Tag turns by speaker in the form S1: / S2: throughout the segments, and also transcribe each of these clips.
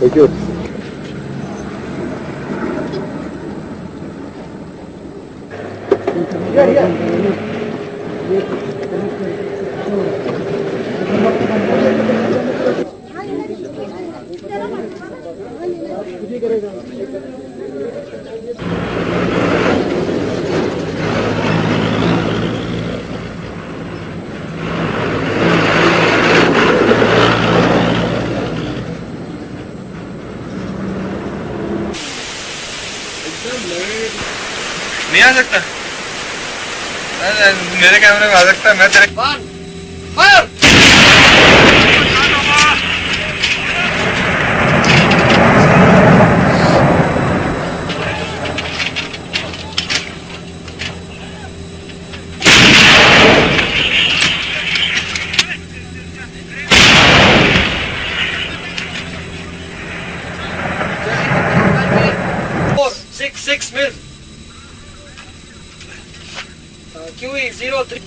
S1: Thank you.
S2: नहीं आ सकता मेरे कैमरे में आ सकता है मैं तेरे fire 6 mil. QE03.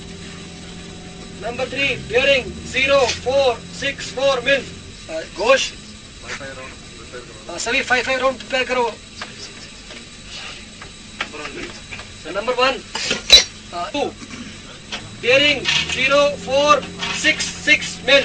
S2: Number 3, bearing 0464 mil. Ghosh. सभी 5-5 राउंड प्रिपेयर करो. Number 1, 2, bearing 0466 mil.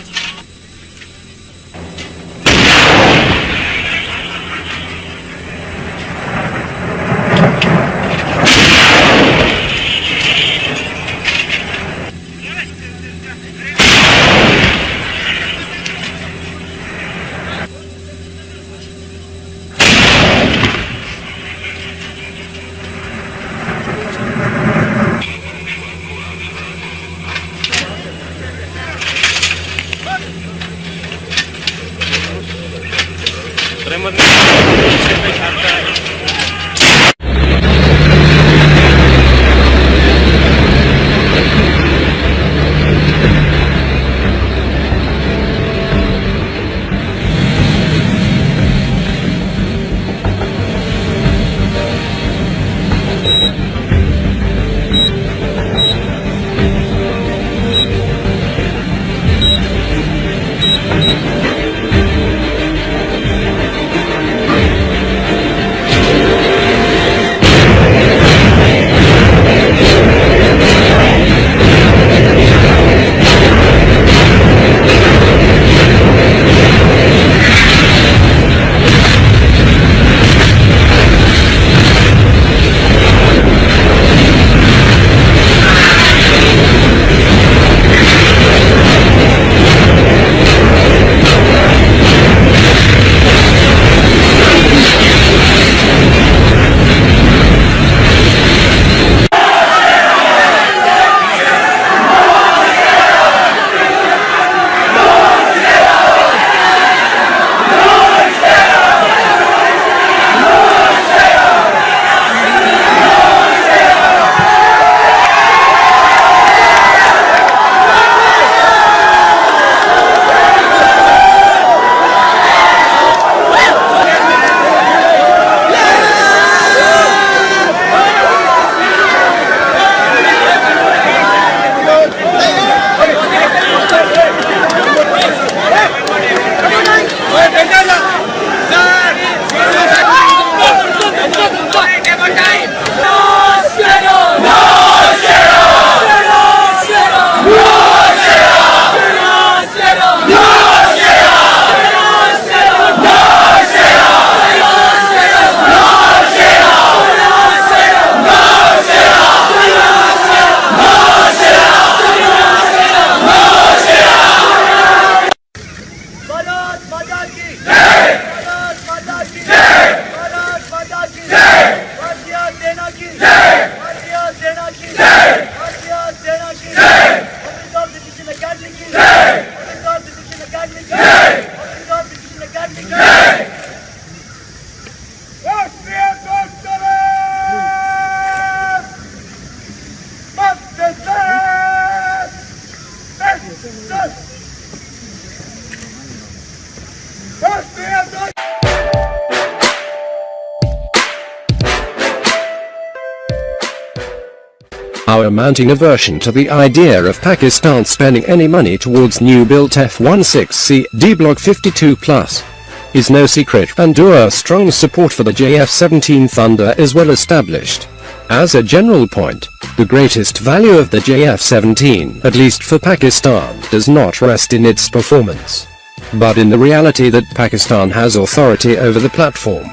S1: Our mounting aversion to the idea of Pakistan spending any money towards new-built F-16C D Block 52+ is no secret, and our strong support for the JF-17 Thunder is well established. As a general point, the greatest value of the JF-17, at least for Pakistan, does not rest in its performance, but in the reality that Pakistan has authority over the platform.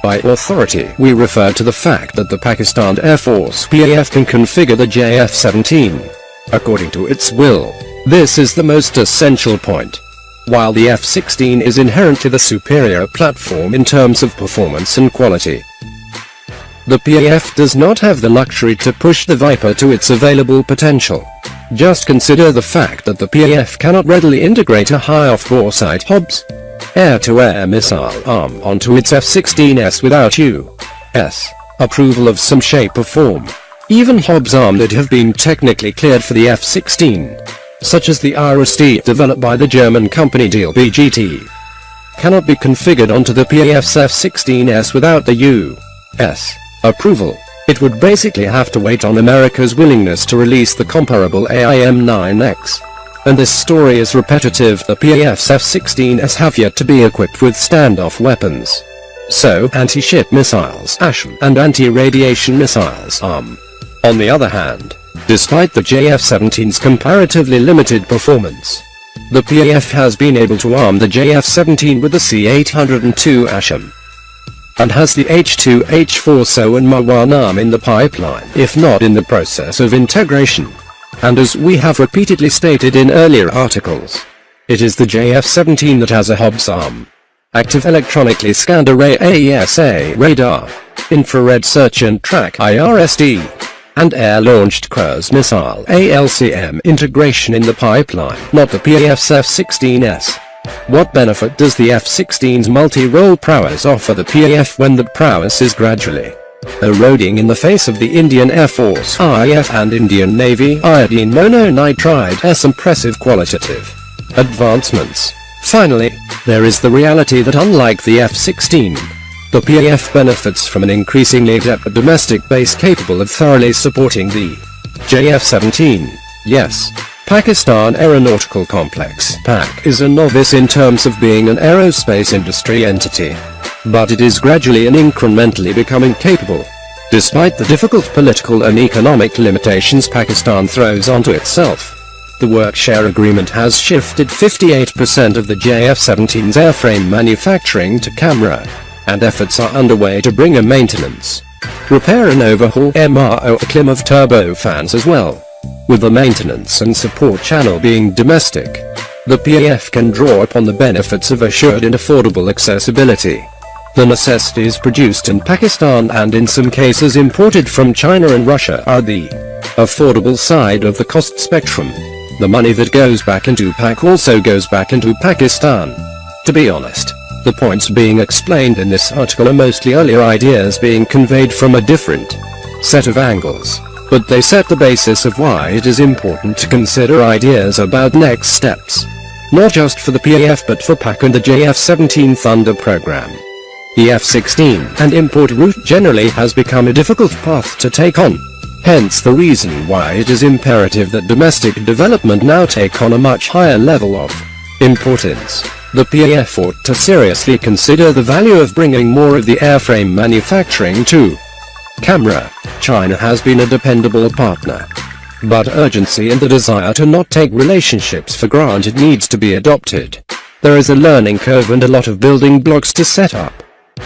S1: By authority, we refer to the fact that the Pakistan Air Force PAF can configure the JF-17 according to its will. This is the most essential point. While the F-16 is inherently the superior platform in terms of performance and quality, the PAF does not have the luxury to push the Viper to its available potential. Just consider the fact that the PAF cannot readily integrate a high off-boresight Hobbs air-to-air missile arm onto its F-16S without U.S. approval of some shape or form. Even Hobbs arm that have been technically cleared for the F-16, such as the IRIS-T developed by the German company DLBGT, cannot be configured onto the PAF's F-16S without the U.S. approval. It would basically have to wait on America's willingness to release the comparable AIM-9X. And this story is repetitive. The PAF's F-16s have yet to be equipped with standoff weapons. So, anti-ship missiles ASHM and anti-radiation missiles ARM. On the other hand, despite the JF-17's comparatively limited performance, the PAF has been able to arm the JF-17 with the C-802 ASHM, and has the H-2H-4 SO and Ma-1 arm in the pipeline, if not in the process of integration. And as we have repeatedly stated in earlier articles, it is the JF-17 that has a Hobbs arm, active electronically scanned array AESA radar, infrared search and track IRSD, and air-launched cruise missile ALCM integration in the pipeline, not the PAF's F-16S. What benefit does the F-16's multi-role prowess offer the PAF when that prowess is gradually eroding in the face of the Indian Air Force IAF and Indian Navy iodine mononitride's impressive qualitative advancements? Finally, there is the reality that unlike the F-16, the PAF benefits from an increasingly adept domestic base capable of thoroughly supporting the JF-17. Yes, Pakistan Aeronautical Complex (PAC) is a novice in terms of being an aerospace industry entity, but it is gradually and incrementally becoming capable. Despite the difficult political and economic limitations Pakistan throws onto itself, the work-share agreement has shifted 58% of the JF-17's airframe manufacturing to Camera, and efforts are underway to bring a maintenance, repair and overhaul MRO CLIM of turbofans as well. With the maintenance and support channel being domestic, the PAF can draw upon the benefits of assured and affordable accessibility. The necessities produced in Pakistan and in some cases imported from China and Russia are the affordable side of the cost spectrum. The money that goes back into PAC also goes back into Pakistan. To be honest, the points being explained in this article are mostly earlier ideas being conveyed from a different set of angles, but they set the basis of why it is important to consider ideas about next steps, not just for the PAF but for PAC and the JF-17 Thunder program. The F-16 and import route generally has become a difficult path to take on, hence the reason why it is imperative that domestic development now take on a much higher level of importance. The PAF ought to seriously consider the value of bringing more of the airframe manufacturing to Camera. China has been a dependable partner, but urgency and the desire to not take relationships for granted needs to be adopted. There is a learning curve and a lot of building blocks to set up,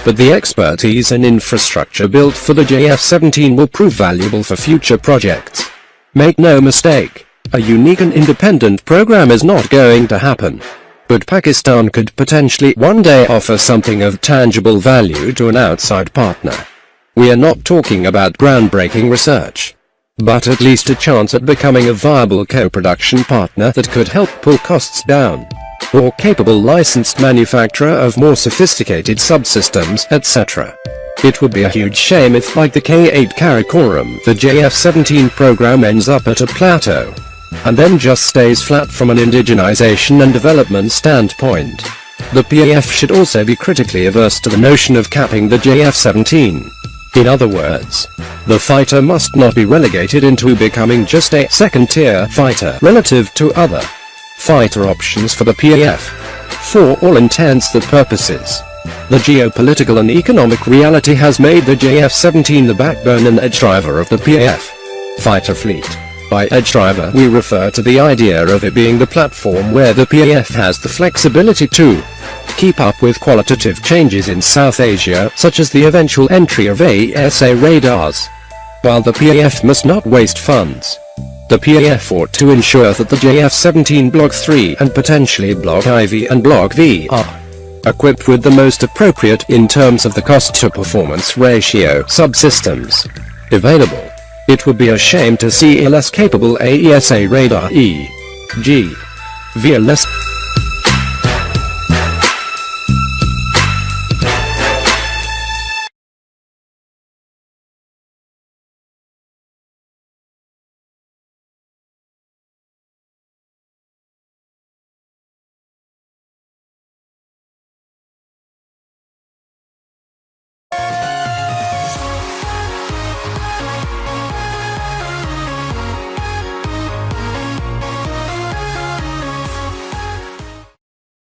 S1: but the expertise and infrastructure built for the JF-17 will prove valuable for future projects. Make no mistake, a unique and independent program is not going to happen, but Pakistan could potentially one day offer something of tangible value to an outside partner. We are not talking about groundbreaking research, but at least a chance at becoming a viable co-production partner that could help pull costs down, or capable licensed manufacturer of more sophisticated subsystems, etc. It would be a huge shame if, like the K-8 Karakoram, the JF-17 program ends up at a plateau, and then just stays flat from an indigenization and development standpoint. The PAF should also be critically averse to the notion of capping the JF-17. In other words, the fighter must not be relegated into becoming just a second-tier fighter relative to other fighter options for the PAF. For all intents and purposes, the geopolitical and economic reality has made the JF-17 the backbone and edge driver of the PAF fighter fleet. By edge driver we refer to the idea of it being the platform where the PAF has the flexibility to keep up with qualitative changes in South Asia, such as the eventual entry of AESA radars. While the PAF must not waste funds, the PAF ought to ensure that the JF-17 Block 3 and potentially Block IV and Block V are equipped with the most appropriate in terms of the cost-to-performance ratio subsystems available. It would be a shame to see a less capable AESA radar e.g. via less